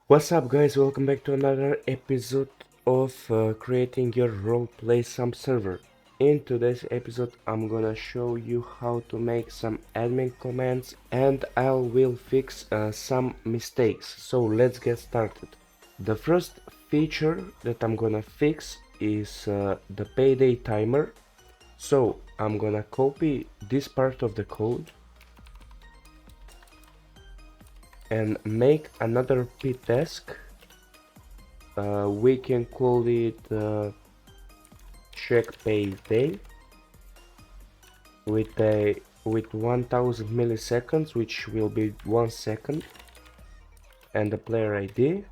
What's up, guys? Welcome back to another episode of creating your roleplay Samp server. In today's episode I'm gonna show you how to make some admin commands and I will fix some mistakes. So let's get started. The first feature that I'm gonna fix is the payday timer. So I'm gonna copy this part of the code and make another p task. We can call it check payday with 1000 milliseconds, which will be 1 second, and the player ID.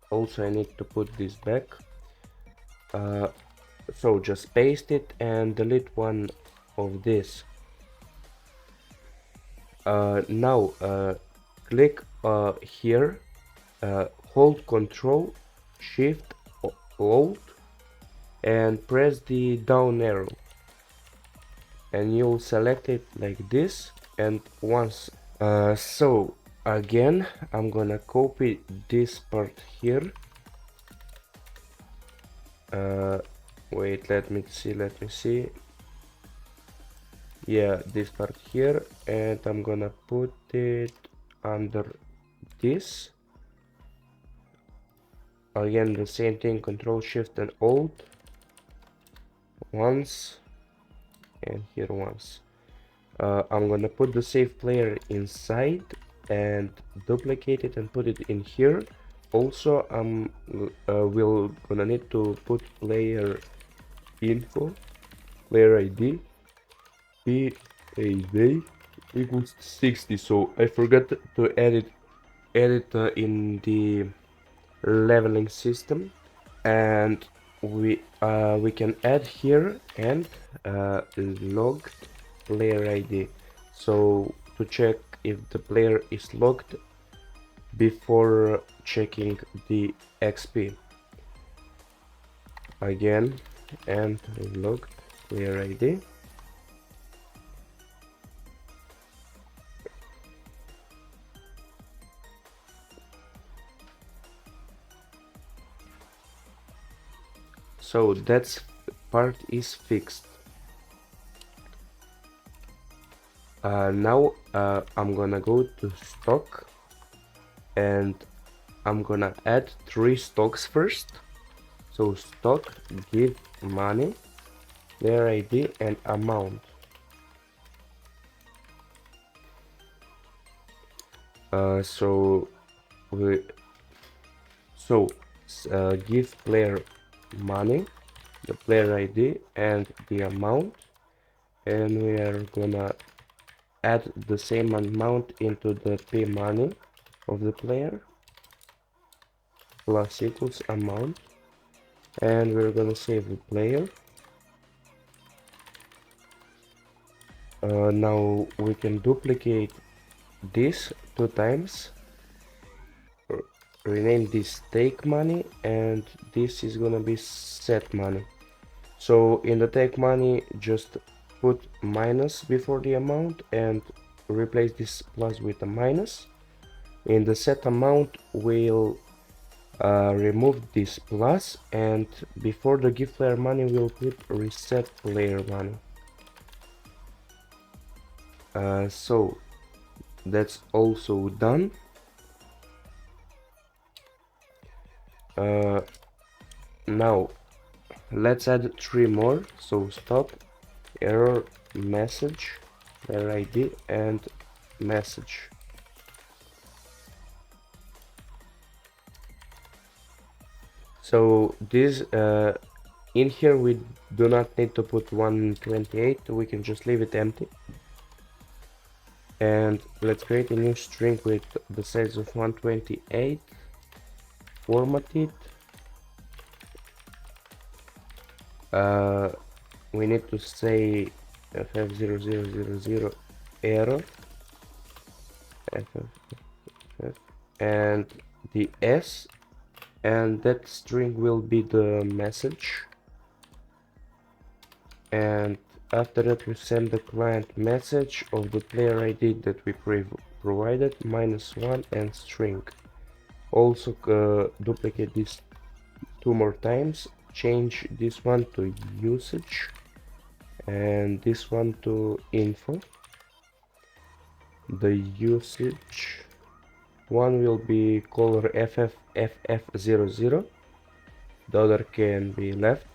Also, I need to put this back. So just paste it and delete one of this. Now click here, hold Control Shift Alt and press the down arrow, and you'll select it like this. And once so again I'm gonna copy this part here. Wait, let me see. Yeah, this part here, and I'm gonna put it under this. Again, the same thing, Control Shift and Alt once, and here once. I'm gonna put the save player inside and duplicate it and put it in here. Also, we're gonna need to put player info, player ID, Payday equals 60. So I forgot to add it in the leveling system, and we can add here and logged player ID, so to check if the player is logged before checking the XP. Again, and logged player ID. So that part is fixed. Now I'm gonna go to stock and I'm gonna add 3 stocks first. So stock, give money, player ID and amount. Give player money, the player ID and the amount, and we are gonna add the same amount into the pay money of the player plus equals amount, and we're gonna save the player. Now we can duplicate this 2 times, rename this take money, and this is gonna be set money. So in the take money, just put minus before the amount and replace this plus with a minus. In the set amount, we'll remove this plus, and before the give player money we'll put reset player money. So that's also done. Now let's add 3 more. So stop, error, message, player ID and message. So this in here we do not need to put 128, we can just leave it empty. And let's create a new string with the size of 128, format it. We need to say ff0000 error and the s, and that string will be the message. And after that we send the client message of the player ID that we provided -1 and string. Also duplicate this 2 more times, change this one to usage and this one to info. The usage one will be color FFFF00, the other can be left.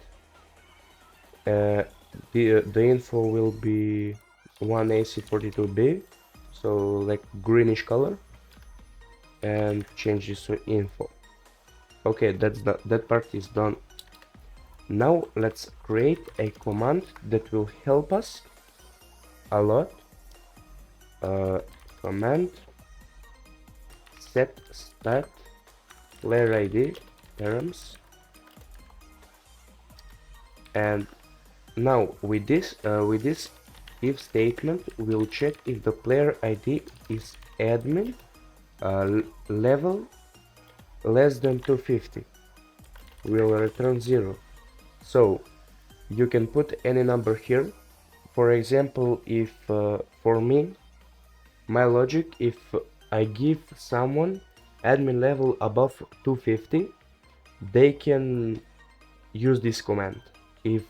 The info will be 1AC42B, so like greenish color, and change this to info. Okay, that part is done. Now let's create a command that will help us a lot. Command set stat player ID terms, and now with this if statement, we'll check if the player ID is admin level less than 250. We'll return 0. So you can put any number here. For example, if for me, my logic, if I give someone admin level above 250, they can use this command. If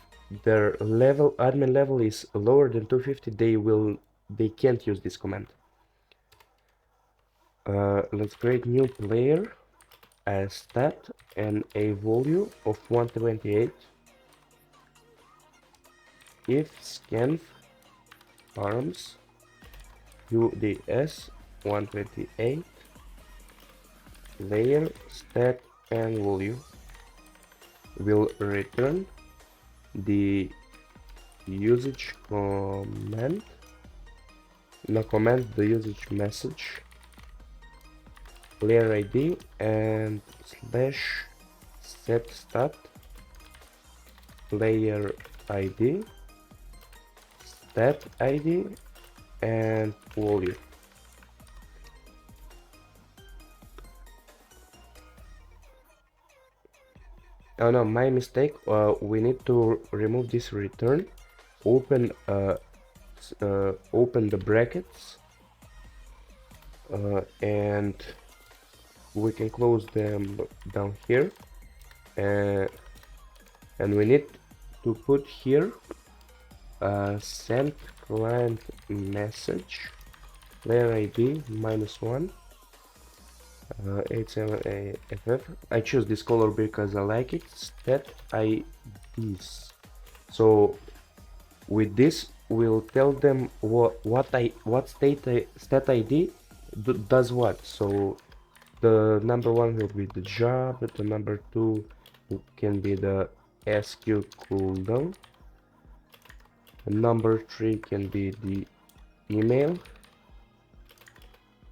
their admin level is lower than 250, they can't use this command. Let's create new player as stat and a value of 128. If scanf arms UDS 128 layer stat and value will return the usage command, the usage message, player ID and slash set stat player ID stat ID and value. Oh no, my mistake. We need to remove this return. Open the brackets and we can close them down here, and we need to put here Samp client message player ID -1 87AFF. I choose this color because I like it. Stat IDs. So with this we'll tell them what stat ID does what. So the number 1 will be the job, the number 2 can be the SQ cooldown, number 3 can be the email,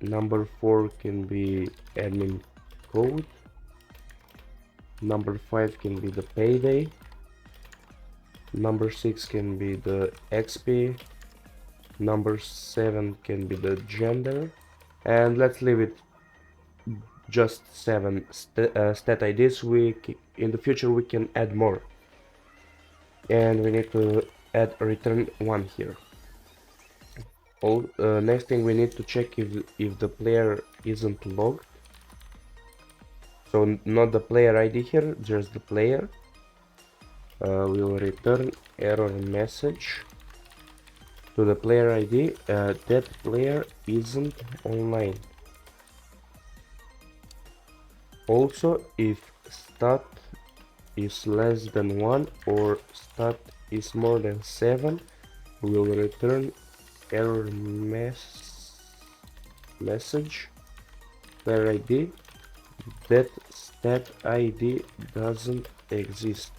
number 4 can be admin code, number 5 can be the payday, number 6 can be the XP, number 7 can be the gender, and let's leave it just 7 stat IDs. In the future we can add more, and we need to add return 1 here. Next thing, we need to check if the player isn't logged. So not the player ID here, just the player. We'll return error message to the player ID that player isn't online. Also, if stat is less than 1 or stat is more than 7, we'll return error message player ID that stat ID doesn't exist.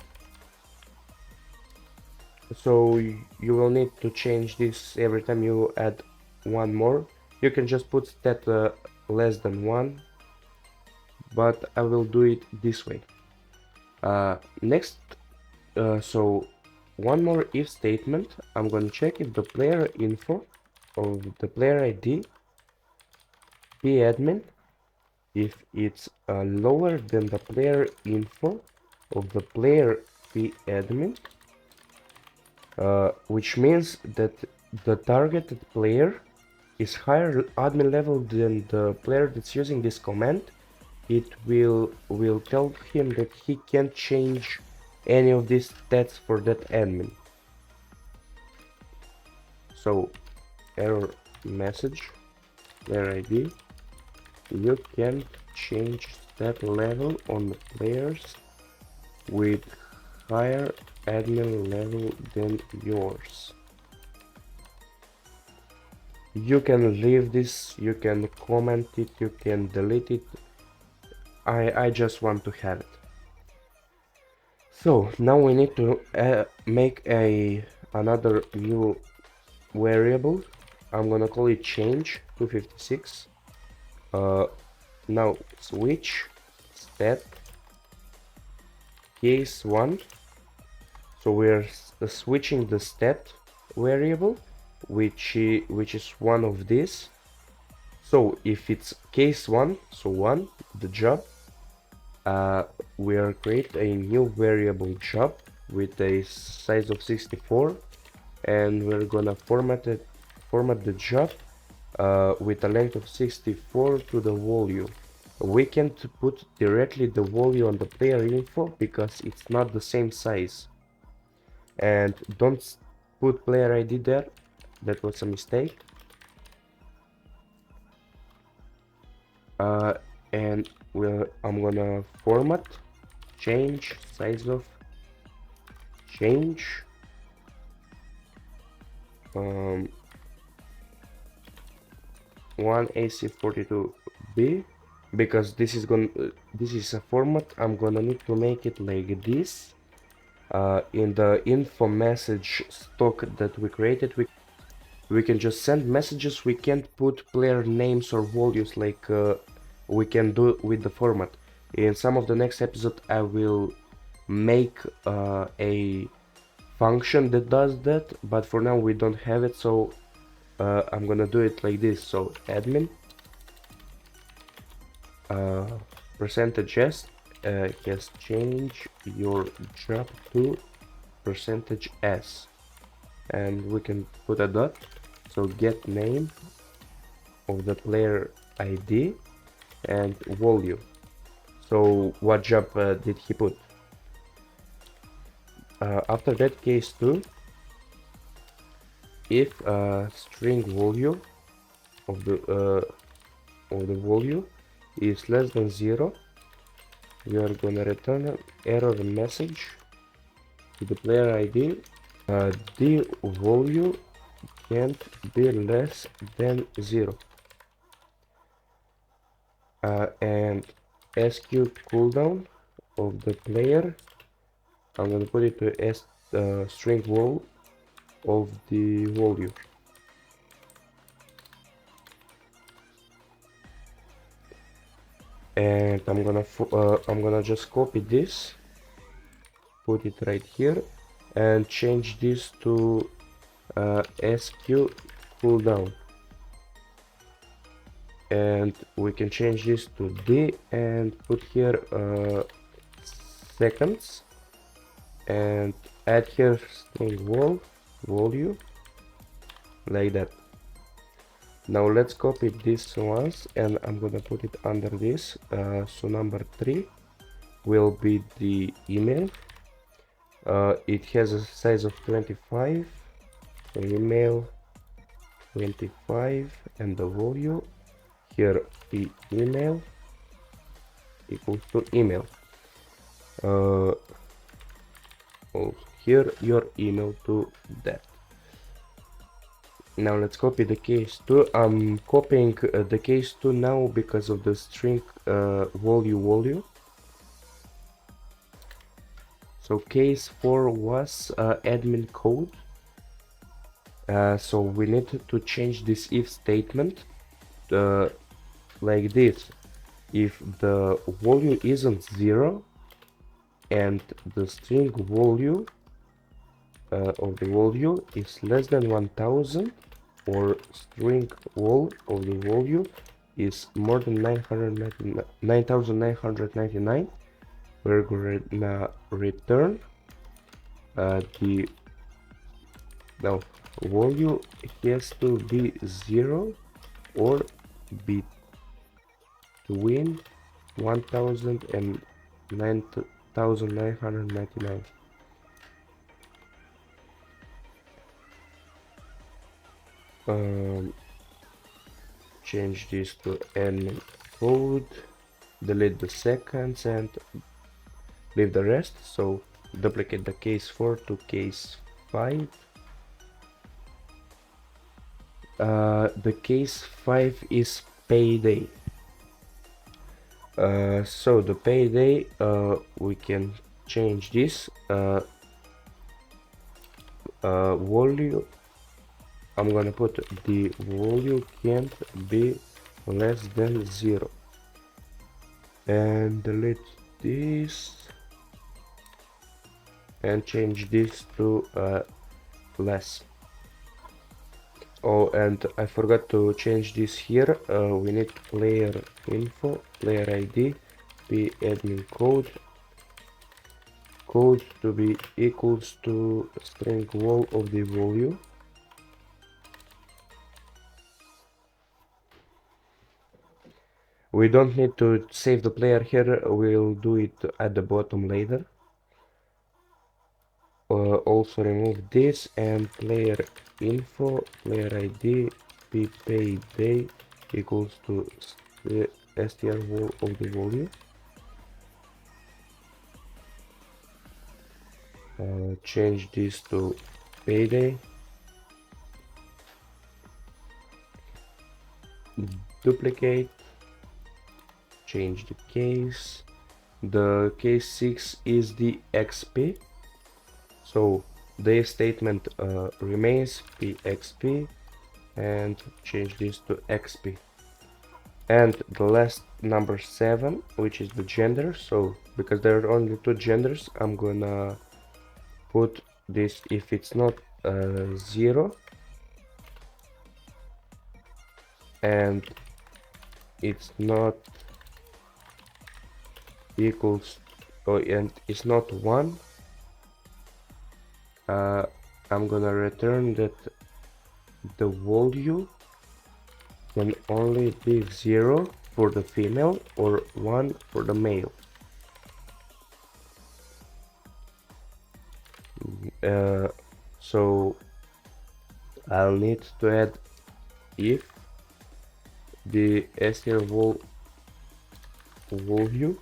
So you will need to change this every time you add one more. You can just put stat less than 1, but I will do it this way. Next, so one more if statement. I'm gonna check if the player info of the player ID admin, if it's lower than the player info of the player admin, which means that the targeted player is higher admin level than the player that's using this command, it will tell him that he can't change any of these stats for that admin. So error message player ID, you can change stat level on the players with higher admin level than yours. You can leave this, you can comment it, you can delete it. I just want to have it. So now we need to make another new variable. I'm gonna call it change 256. Now switch stat case 1. So we're switching the stat variable, which is one of these. So if it's case 1, so 1, the job, we are create a new variable job with a size of 64, and we're gonna format the job with a length of 64 to the value. We can't put directly the value on the player info because it's not the same size. And don't put player ID there, that was a mistake. And I'm gonna format change size of change 1AC42B, because this is a format. I'm gonna need to make it like this. In the info message stock that we created, we can just send messages. We can't put player names or values like we can do with the format. In some of the next episode I will make a function that does that, but for now we don't have it, so I'm gonna do it like this. So admin %s yes, change your job to %s, and we can put a dot. So get name of the player ID and value. So what job did he put? After that, case 2, if string value of the value is less than 0, we are gonna return an error message to the player ID. The value can't be less than 0. And SQ cooldown of the player, I'm gonna put it to string val of the value. And I'm gonna just copy this, put it right here, and change this to SQ cooldown. And we can change this to D and put here seconds, and add here string value like that. Now let's copy this once, and I'm gonna put it under this. So number 3 will be the email. It has a size of 25. So email 25, and the value here, the email equals to email. Here your email to that. Now let's copy the case 2. I'm copying the case 2 now because of the string value. So case 4 was admin code. So we need to change this if statement like this. If the value isn't 0 and the string value of the value is less than 1000, or string val of the value is more than 9999, we're gonna return the value has to be 0 or between 1,999. Change this to admin code, delete the seconds and leave the rest. So duplicate the case 4 to case 5. The case 5 is payday. So the payday, we can change this volume. I'm gonna put the volume can't be less than 0 and delete this and change this to less. Oh, and I forgot to change this here. We need player info, player ID, be admin code, code to be equals to string wall of the volume. We don't need to save the player here, we'll do it at the bottom later. Also remove this and player info, player ID, be payday equals to the str wall of the volume. Change this to payday. Duplicate. Change the case. The case 6 is the XP. So the statement remains PXP and change this to XP. And the last number 7, which is the gender. So because there are only 2 genders, I'm gonna put this if it's not 0 and it's not equals and it's not 1, I'm gonna return that the volume can only be 0 for the female or 1 for the male. So I'll need to add if the str volume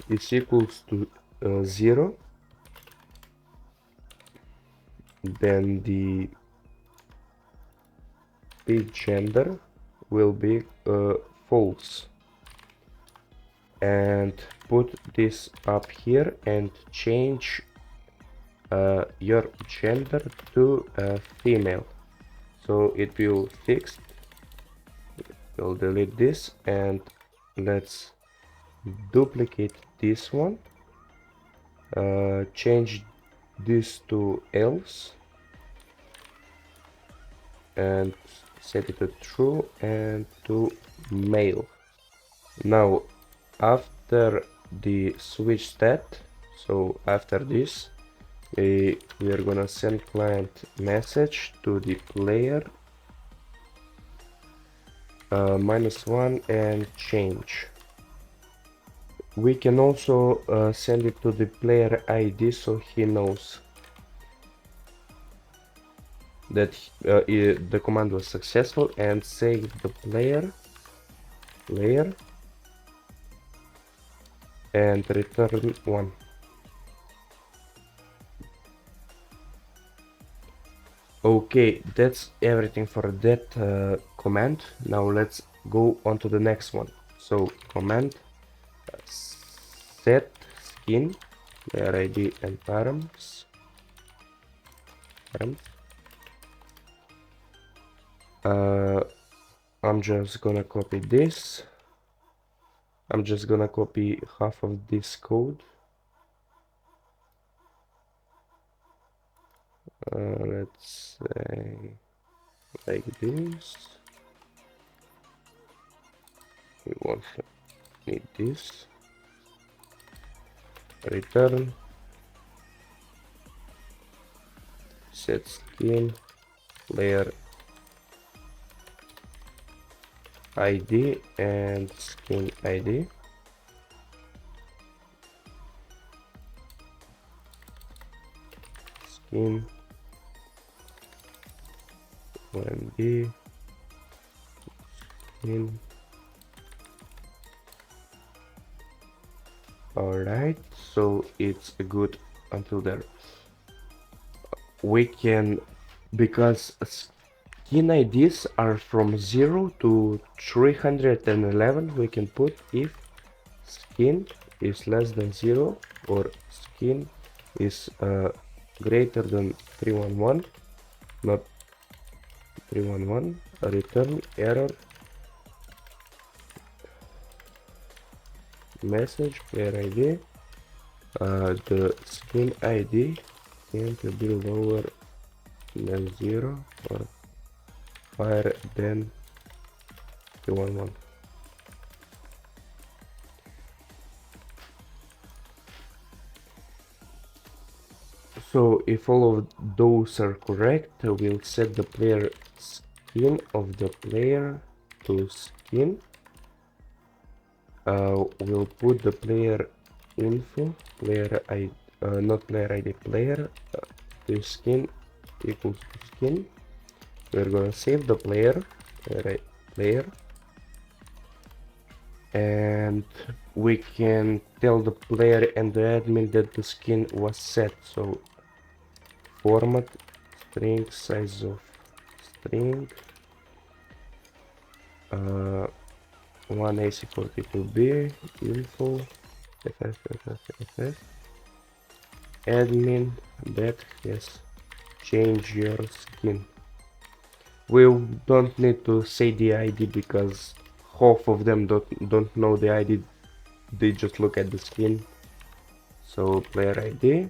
is equals to 0, then the gender will be false, and put this up here and change your gender to female, so it will fixed. We'll delete this and let's duplicate this one, change this to else and set it to true and to male. Now after the switch stat, so after this we are gonna send client message to the player -1 and change. We can also send it to the player ID so he knows that the command was successful, and save the player and return 1. Okay, that's everything for that command. Now let's go on to the next one. So command set skin player ID and params. I'm just gonna copy this. I'm just gonna copy half of this code. Let's say like this. We won't need this. Return set skin player ID and skin ID. Skin 1D skin. Alright, so it's good until there. We can, because skin IDs are from 0 to 311, we can put if skin is less than 0 or skin is greater than 311, not 311, return error message player ID. The skin ID can't be lower than 0 or higher than 311. So if all of those are correct, we'll set the player skin of the player to skin. We'll put the player info, player ID, not player ID, player to skin equals to skin. We're gonna save the player, player, and we can tell the player and the admin that the skin was set. So format string size of string 1AC42B info ff admin that has changed your skin. We don't need to say the ID because half of them don't know the ID, they just look at the skin. So player ID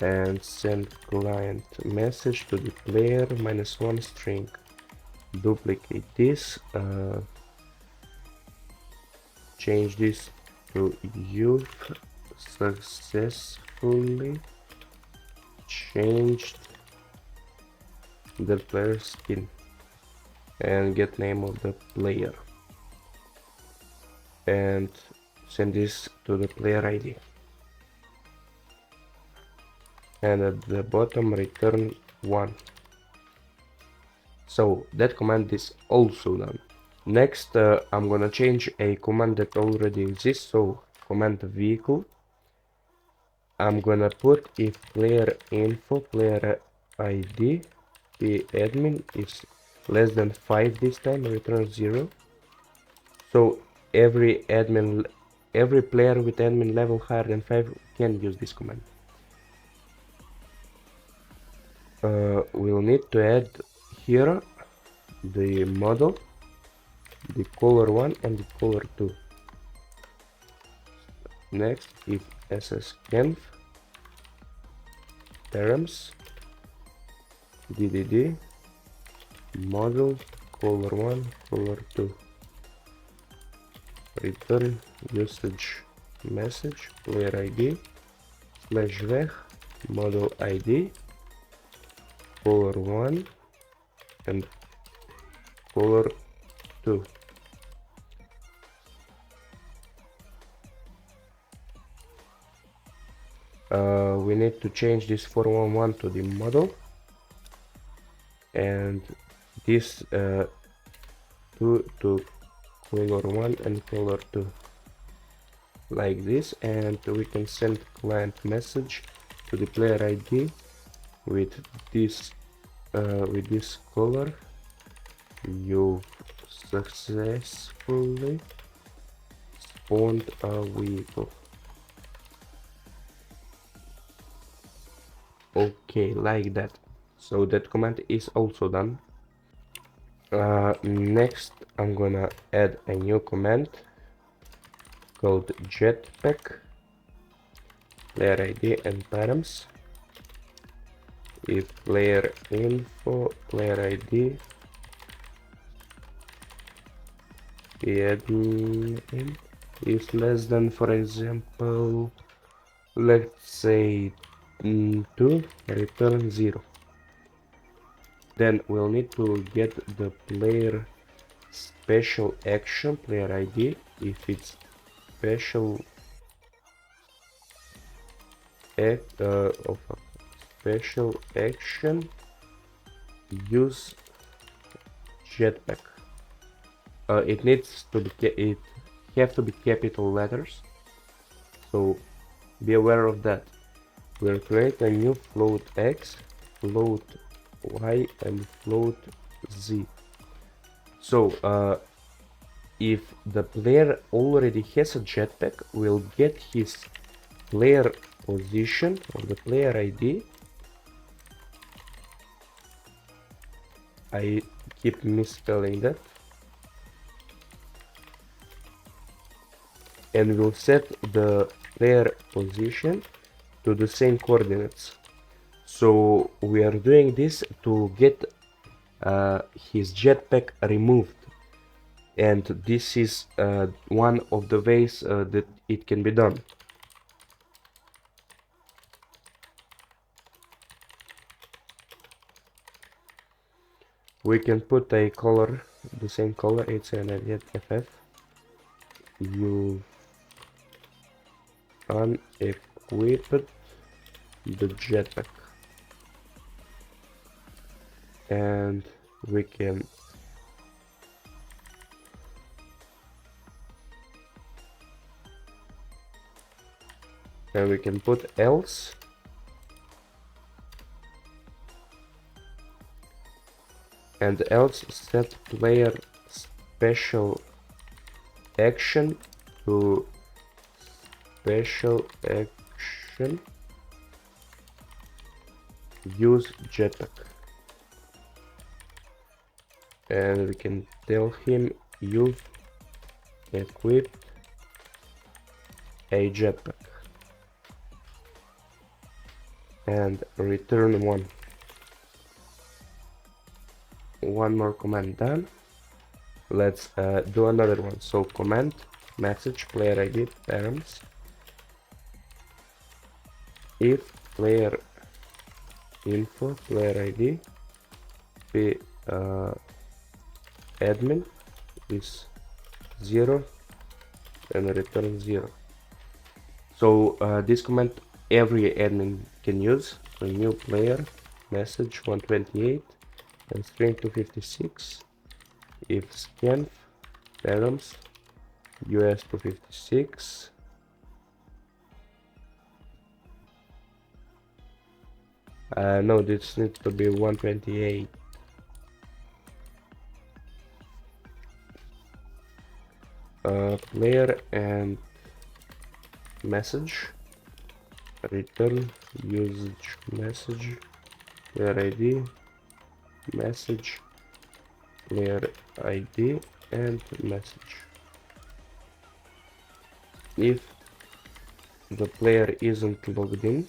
and send client message to the player -1 string. Duplicate this, change this to you've successfully changed the player skin, and get name of the player and send this to the player ID, and at the bottom return 1. So that command is also done. Next I'm gonna change a command that already exists. So command vehicle, I'm gonna put if player info player ID the admin is less than 5 this time, return 0. So every player with admin level higher than 5 can use this command. We'll need to add here the model, the color 1 and the color 2. Next, if ssconf terms ddd model color 1 color 2 return usage message player ID /vec model ID color 1 and color 2. We need to change this 411 to the model and this 2 to color 1 and color 2 like this, and we can send client message to the player ID with this color. You successfully spawned a vehicle. Okay, like that. So that command is also done. Next I'm gonna add a new command called Jetpack, player ID and params. If player info player ID the admin is less than, for example, let's say 2, return 0. Then we'll need to get the player special action player ID. If it's special of a special action, use Jetpack. It needs to be it have to be capital letters, so be aware of that. We'll create a new float X, float Y, and float Z. So if the player already has a jetpack, we'll get his player position or the player ID. I keep misspelling that. And we'll set the player position to the same coordinates. So we are doing this to get his jetpack removed, and this is one of the ways that it can be done. We can put a color, the same color, it's an FF. You unequipped the jetpack, and we can put else, and else set player special action to special action, use jetpack. And we can tell him you've equipped a jetpack, and return one. One more command done. Let's do another one. So command message player ID params if player info player ID be admin is 0 and return 0. So this command every admin can use. So new player message 128 and string 256 if scan params US 256 no, this needs to be 128. Player and message return usage message player ID message player ID and message. If the player isn't logged in,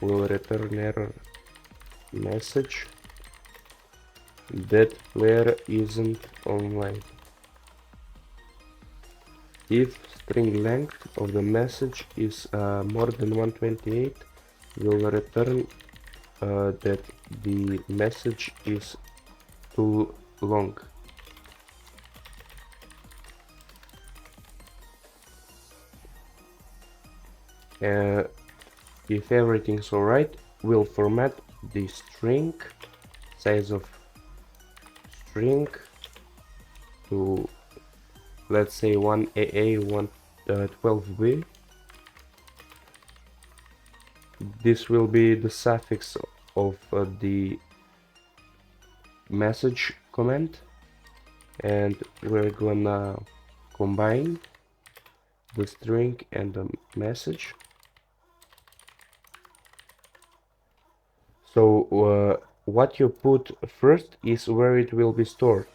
we'll return error message that player isn't online. If string length of the message is more than 128, we'll return that the message is too long. If everything's alright, we'll format the string size of string to, let's say, 1AA 112B. This will be the suffix of the message command, and we're gonna combine the string and the message. So what you put first is where it will be stored.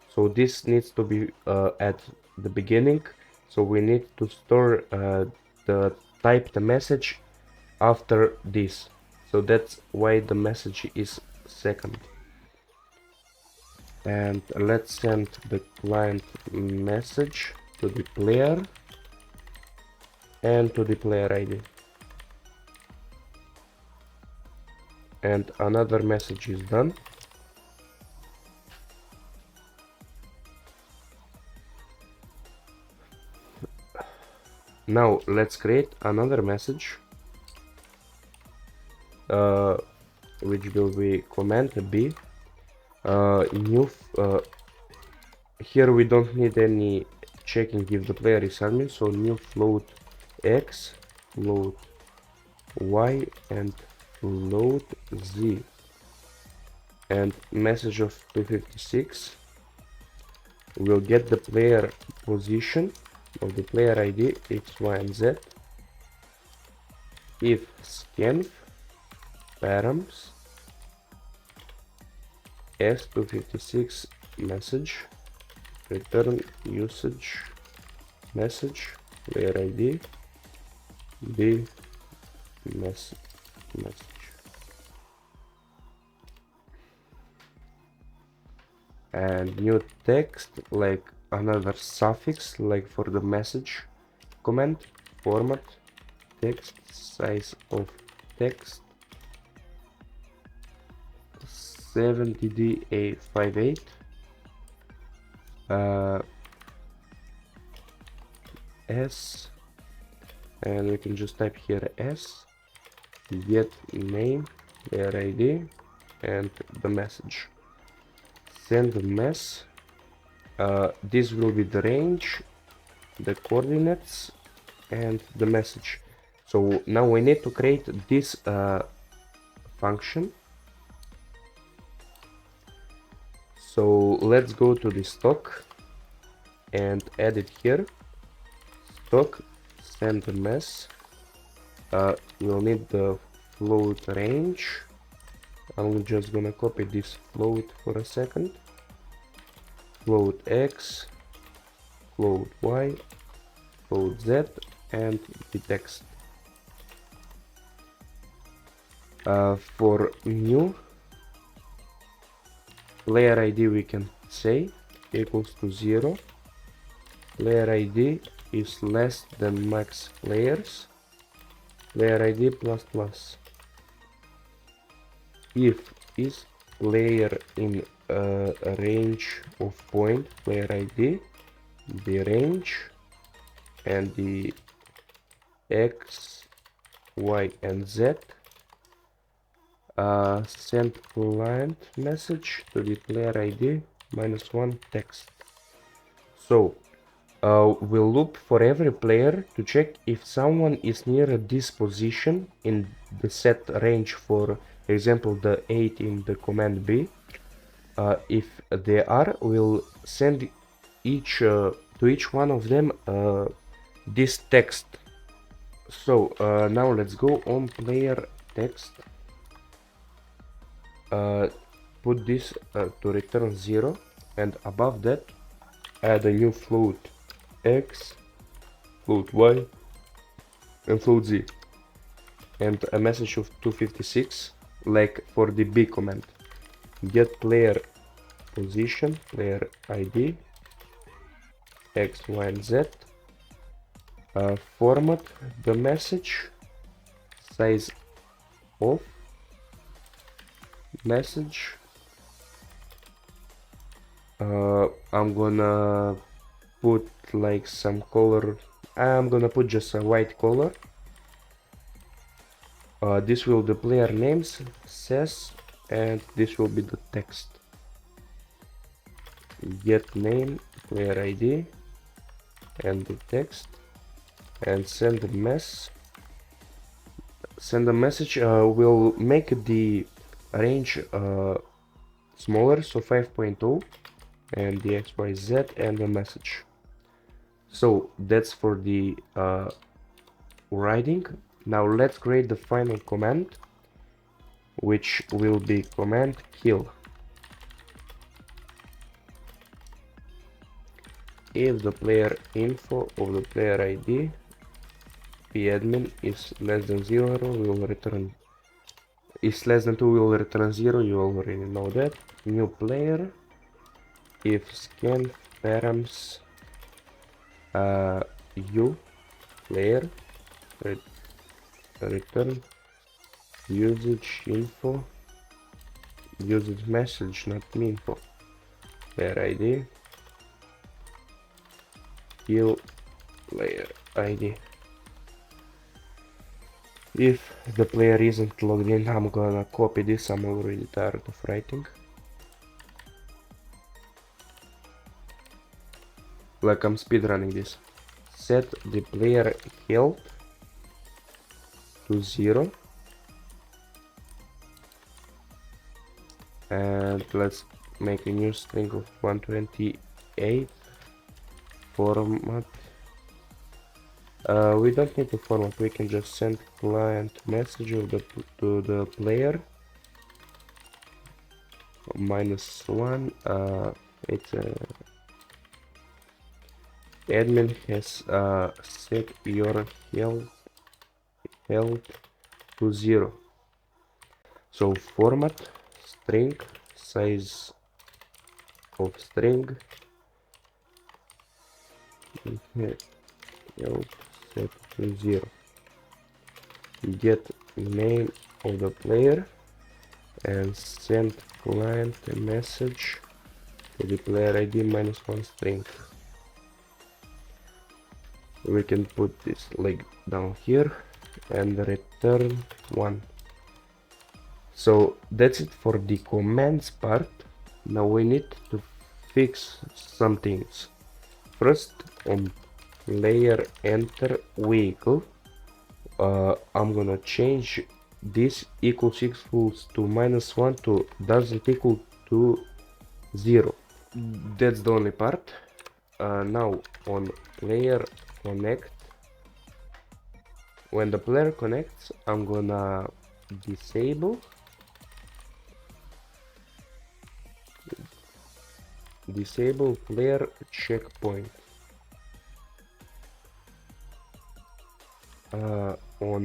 So this needs to be at the beginning. So we need to store the typed message after this. So that's why the message is second. And let's send the client message to the player and to the player ID. And another message is done. Now let's create another message, which will be command b, new here we don't need any checking if the player is admin, so new float x, float y, and float z, and message of 256 will get the player position of the player ID x, y, and z. If scanf params s256 message return usage message player ID b message. And new text, like another suffix, like for the message command, format text, size of text 70DA58, s, and we can just type here s, get name, their ID, and the message. Send the mess. This will be the range, the coordinates, and the message. So now we need to create this function. So let's go to the stock and add it here. Stock send the mess. We'll need the float range. I'm just gonna copy this float for a second. Float x, float y, float z, and the text. For new player ID, we can say equals to 0. Player ID is less than max players. Player ID plus plus. If is player in a range of point, player ID, the range, and the x, y, and z. Send client message to the player ID -1 text. So we'll loop for every player to check if someone is near this position in the set range, for example the 8 in the command B. If they are, we'll send each to each one of them this text. So now let's go on player text. Put this to return 0, and above that add a new float x, float y, and float z, and a message of 256, like for the B command. Get player position, player ID, x, y, and z. Format the message, size of message. I'm gonna put like some color. I'm gonna put just a white color. This will the player names says, and this will be the text. Get name, player ID, and the text, and send a mess. Send a message. Will make the range smaller, so 5.0, and the XYZ and the message. So that's for the writing. Now let's create the final command, which will be command kill. If the player info of the player ID admin is less than 0, we will return. Is less than 2, we will return 0. You already know that. New player. If scan params u player return usage info, usage message, not info, player ID, kill player ID. If the player isn't logged in, I'm gonna copy this. I'm already tired of writing. Like I'm speedrunning this. Set the player health to 0. And let's make a new string of 128 format. We don't need to format, we can just send client message to the player -1. It's admin has set your health to 0. So format string size of string health set to 0. Get name of the player and send client a message to the player ID -1 string. We can put this like down here and return 1. So that's it for the commands part. Now we need to fix some things. First, on player enter vehicle, I'm gonna change this equals to -1 to doesn't equal to 0. That's the only part. Now on player connect, when the player connects, I'm gonna disable player checkpoint. On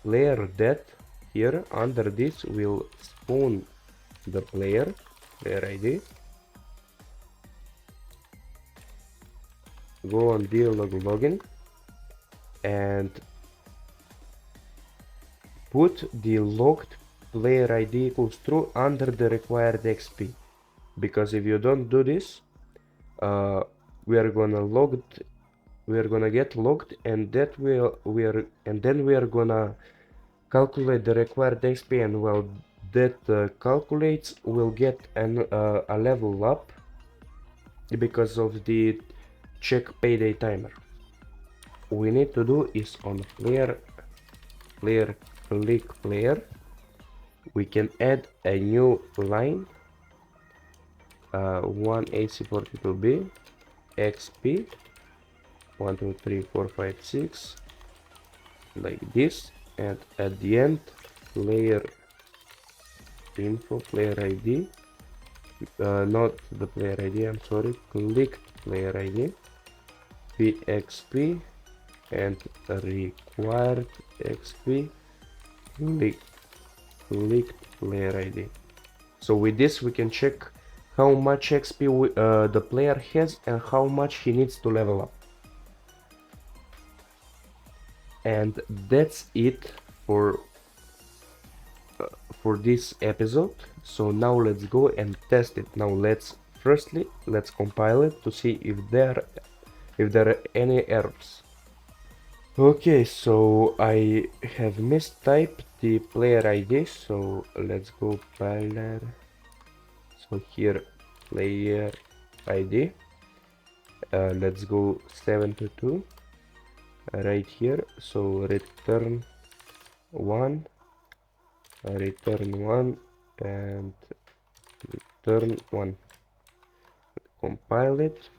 player death, here under this will spawn the player ID. Go on dialog login and put the logged player ID equals true under the required XP, because if you don't do this, we are gonna get logged, and that then we are gonna calculate the required XP, and while that calculates, we'll get a level up because of the check payday timer. We need to do is on player click player, we can add a new line, 1AC42B XP 1 2 3 4 5 6 like this, and at the end player info player ID, not the player ID, I'm sorry, clicked player ID PXP and required XP clicked player ID. So with this we can check how much XP the player has and how much he needs to level up. And that's it for this episode. So now let's go and test it. Now let's compile it to see if there are any errors. Okay, so I have mistyped the player ID, so let's go player. So here player ID, let's go 722 right here. So return 1 and return 1. Compile it.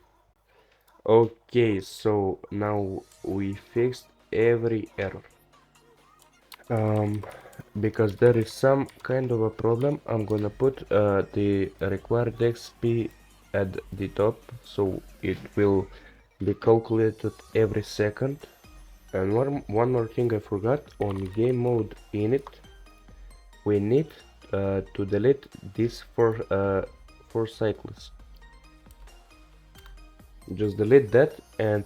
Okay, so now we fixed every error. Because there is some kind of a problem, I'm gonna put the required XP at the top, so it will be calculated every second. And one more thing I forgot, on game mode init, we need to delete these four cycles. Just delete that, and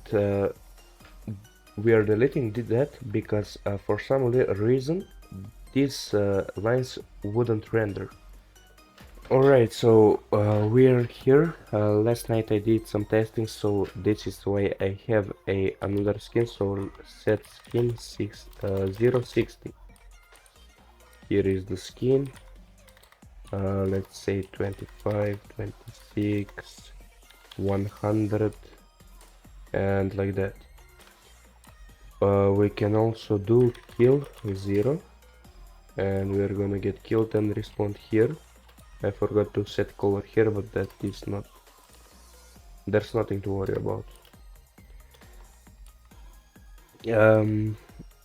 we are deleting that because for some reason these lines wouldn't render. Alright, so we're here. Last night I did some testing, so this is why I have another skin. So set skin 060. here is the skin. Let's say 25, 26, 100, and like that. We can also do kill 0, and we're gonna get killed and respawn here. I forgot to set color here, but that is not, there's nothing to worry about.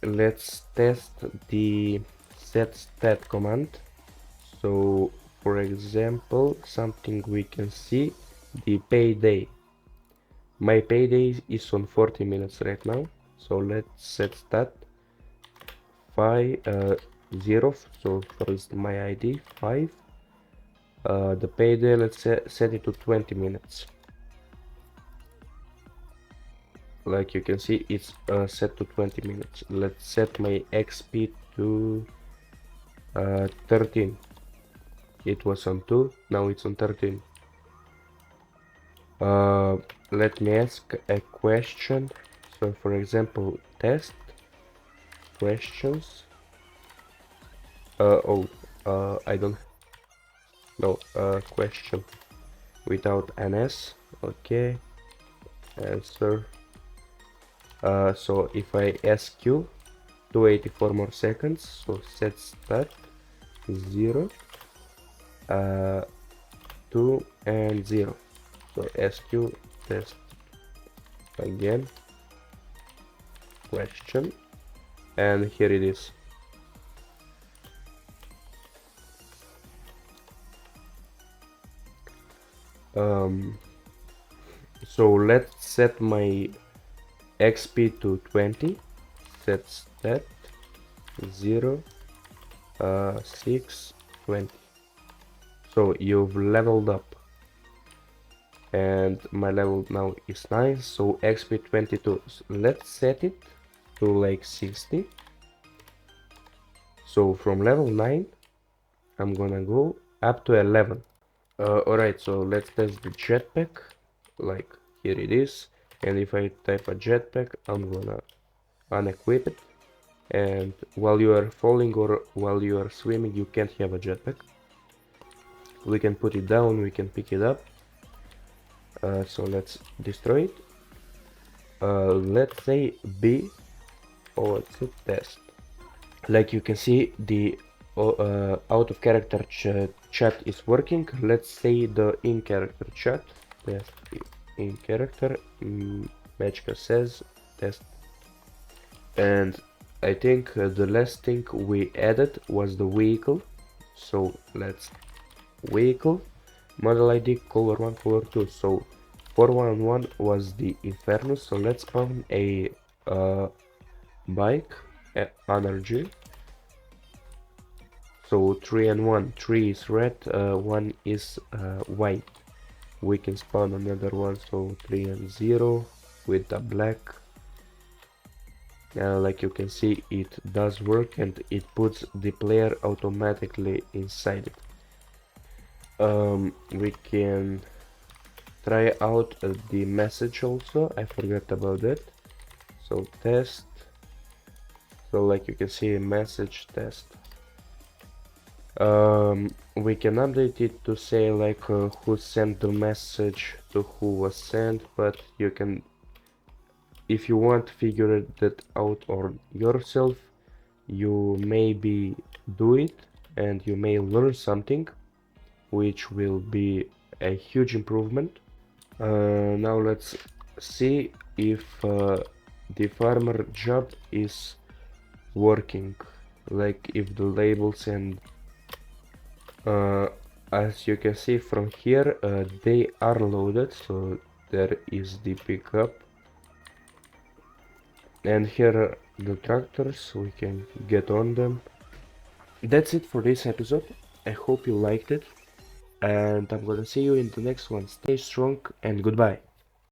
Let's test the set stat command. So for example, something we can see, the payday. My payday is on 40 minutes right now, so let's set stat 0, so first my ID 5, the payday, let's set it to 20 minutes. Like you can see, it's set to 20 minutes. Let's set my XP to 13. It was on 2, now it's on 13. Let me ask a question. So for example, test questions. I don't know, question without an S. Okay, answer. So if I ask you 284 more seconds, so set stat 0, 2 and 0. So SQ test again, question, and here it is. So let's set my XP to 20, set stat 0, 6, 20. So you've leveled up, and my level now is 9, so XP 22. So let's set it to like 60. So from level 9 I'm gonna go up to 11. Alright, so let's test the jetpack. Like here it is, and if I type a jetpack, I'm gonna unequip it, and while you are falling or while you are swimming you can't have a jetpack. We can put it down, we can pick it up. So let's destroy it. Let's say B, or it's a test. Like you can see, the out of character chat is working. Let's say the in character chat, test in character, Magica says test. And I think the last thing we added was the vehicle. So let's vehicle, model ID, color 1, color 2. So 411 was the Inferno, so let's spawn a bike, energy. So 3 and 1, 3 is red, 1 is white. We can spawn another one, so 3 and 0 with the black. Like you can see, it does work, and it puts the player automatically inside it. We can try out the message also. I forgot about that. So test. So like you can see, message test. We can update it to say like who sent the message to who was sent, but you can, if you want to figure that out on yourself, you maybe do it and you may learn something, which will be a huge improvement. Now let's see if the farmer job is working, like if the labels and as you can see from here, they are loaded, so there is the pickup, and here are the tractors, we can get on them. That's it for this episode. I hope you liked it, and I'm gonna see you in the next one. Stay strong and goodbye.